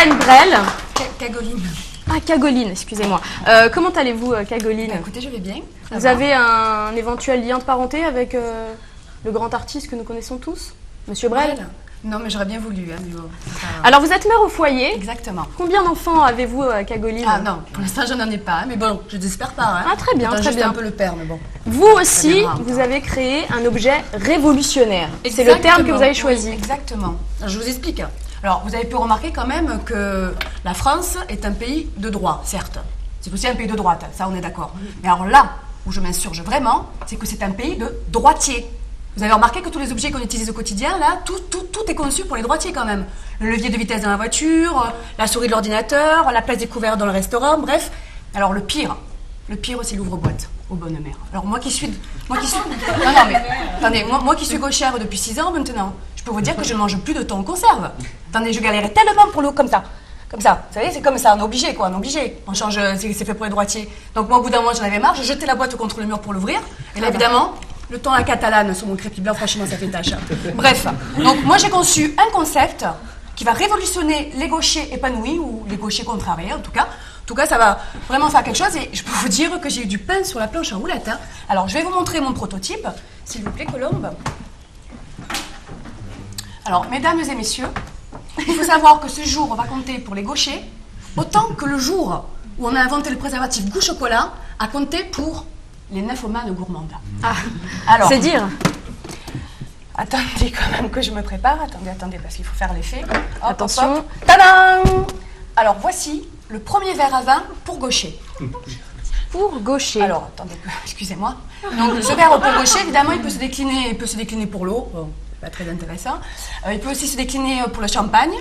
Hélène Brel. Cagoline. Ah, Cagoline, excusez-moi. Comment allez-vous, Cagoline? Écoutez, je vais bien. Vous avez un éventuel lien de parenté avec le grand artiste que nous connaissons tous, Monsieur Brel? Non, mais j'aurais bien voulu. Hein, Alors, vous êtes mère au foyer. Exactement. Combien d'enfants avez-vous, Cagoline? Ah non, pour l'instant, je n'en ai pas, mais bon, je n'espère pas. Hein. Ah, très bien, très bien. Un peu le père, mais bon. Vous aussi, vous avez créé un objet révolutionnaire. C'est le terme que vous avez choisi. Oui, exactement. Alors, je vous explique. Alors, vous avez pu remarquer quand même que la France est un pays de droit, certes. C'est aussi un pays de droite, ça on est d'accord. Mais alors là, où je m'insurge vraiment, c'est que c'est un pays de droitiers. Vous avez remarqué que tous les objets qu'on utilise au quotidien, là, tout est conçu pour les droitiers quand même. Le levier de vitesse dans la voiture, la souris de l'ordinateur, la place découverte dans le restaurant, bref. Alors le pire, c'est l'ouvre-boîte aux bonnes mères. Alors moi qui suis... Non, mais attendez, moi qui suis gauchère depuis 6 ans maintenant, je peux vous dire que je ne mange plus de thon en conserve. Attendez, je galérais tellement pour l'eau comme ça. Comme ça, vous savez, c'est comme ça, on est obligé quoi, on est obligé. On change, c'est fait pour les droitiers. Donc moi au bout d'un moment j'en avais marre, je jetais la boîte contre le mur pour l'ouvrir. Et là évidemment, le thon à la catalane sur mon crépi blanc, franchement ça fait tache. Bref, donc moi j'ai conçu un concept qui va révolutionner les gauchers épanouis, ou les gauchers contrariés en tout cas. En tout cas, ça va vraiment faire quelque chose et je peux vous dire que j'ai eu du pain sur la planche à roulettes. Hein. Alors, je vais vous montrer mon prototype, s'il vous plaît, Colombe. Alors, mesdames et messieurs, il faut savoir que ce jour va compter pour les gauchers autant que le jour où on a inventé le préservatif goût chocolat a compté pour les nymphomanes gourmandes. Ah, alors, c'est dire. Attendez quand même que je me prépare. Attendez, parce qu'il faut faire l'effet. Attention. Tadam! Alors, voici le premier verre à vin pour gaucher. Pour gaucher. Alors, attendez, excusez-moi. Donc, ce verre pour gaucher, évidemment, il peut se décliner pour l'eau. Bon, pas très intéressant. Il peut aussi se décliner pour le champagne.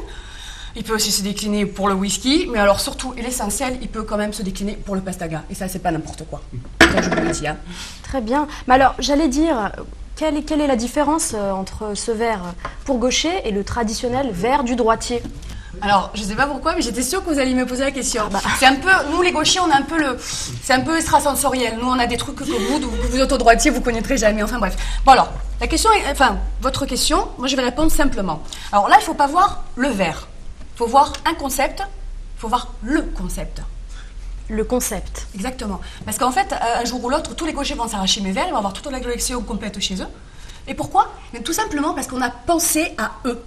Il peut aussi se décliner pour le whisky. Mais alors, surtout, et l'essentiel, il peut quand même se décliner pour le pastaga. Et ça, c'est pas n'importe quoi. Ça, je vous le dis. Hein. Très bien. Mais alors, j'allais dire, quelle est la différence entre ce verre pour gaucher et le traditionnel verre du droitier? Alors, je sais pas pourquoi, mais j'étais sûre que vous alliez me poser la question. C'est un peu, nous les gauchers, on a un peu c'est un peu extrasensoriel. Nous, on a des trucs que vous êtes au droitier, vous connaîtrez jamais. Enfin bref. Bon alors, votre question, moi je vais répondre simplement. Alors là, il faut pas voir le verre. Il faut voir un concept. Il faut voir le concept. Le concept. Exactement. Parce qu'en fait, un jour ou l'autre, tous les gauchers vont s'arracher mes verres, ils vont avoir toute la collection complète chez eux. Et pourquoi? Mais tout simplement parce qu'on a pensé à eux.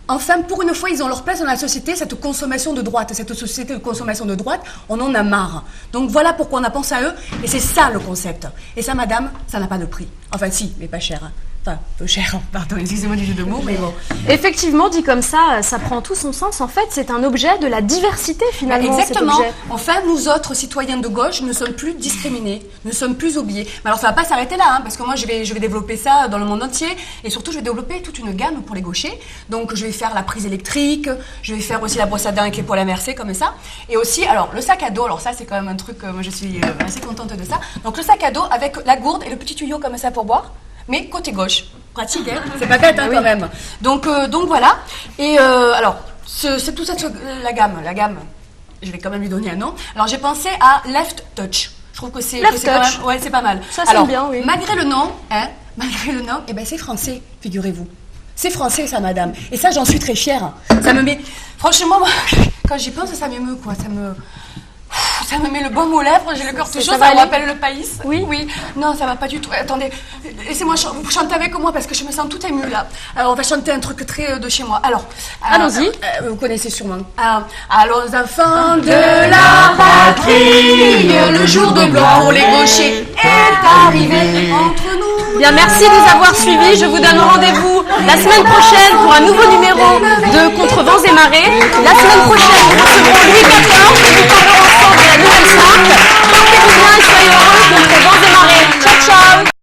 Enfin, pour une fois, ils ont leur place dans la société, cette consommation de droite, cette société de consommation de droite, on en a marre. Donc voilà pourquoi on a pensé à eux, et c'est ça le concept. Et ça, madame, ça n'a pas de prix. Enfin si, mais pas cher. Hein. Enfin, peu cher, pardon, excusez-moi du jeu de mots, mais bon. Effectivement, dit comme ça prend tout son sens. En fait, c'est un objet de la diversité, finalement. Exactement. Enfin, nous autres citoyens de gauche ne sommes plus discriminés, ne sommes plus oubliés. Mais alors, ça ne va pas s'arrêter là, hein, parce que moi, je vais développer ça dans le monde entier, et surtout, je vais développer toute une gamme pour les gauchers. Donc, je vais faire la prise électrique, je vais faire aussi la brosse à dents avec les poils à mercer, comme ça. Et aussi, alors, le sac à dos, alors ça, c'est quand même un truc, moi, je suis assez contente de ça. Donc, le sac à dos avec la gourde et le petit tuyau comme ça pour boire. Mais côté gauche, pratique, hein, c'est pas bête hein, quand même. Donc voilà. Et alors, c'est tout ça, la gamme, je vais quand même lui donner un nom. Alors j'ai pensé à Left Touch. Je trouve que c'est quand même, ouais, c'est pas mal. Ça sonne bien, oui. Malgré le nom, eh ben c'est français, figurez-vous. C'est français ça, madame. Et ça, j'en suis très fière. Ça me met, franchement, moi, quand j'y pense, ça m'émeut quoi. Ça me met le baume aux lèvres, j'ai le cœur tout chaud, ça me rappelle le pays. Oui. Non, ça va pas du tout. Attendez, laissez-moi chanter avec moi parce que je me sens tout émue là. Alors, on va chanter un truc très de chez moi. Alors, allons-y. Vous connaissez sûrement. Allons enfants de la patrie, le jour de gloire pour les gauchers est arrivé entre nous. Bien, merci de nous avoir suivis. Je vous donne rendez-vous la semaine prochaine pour un nouveau numéro de Contre vents et marées. La semaine prochaine, nous recevrons Louis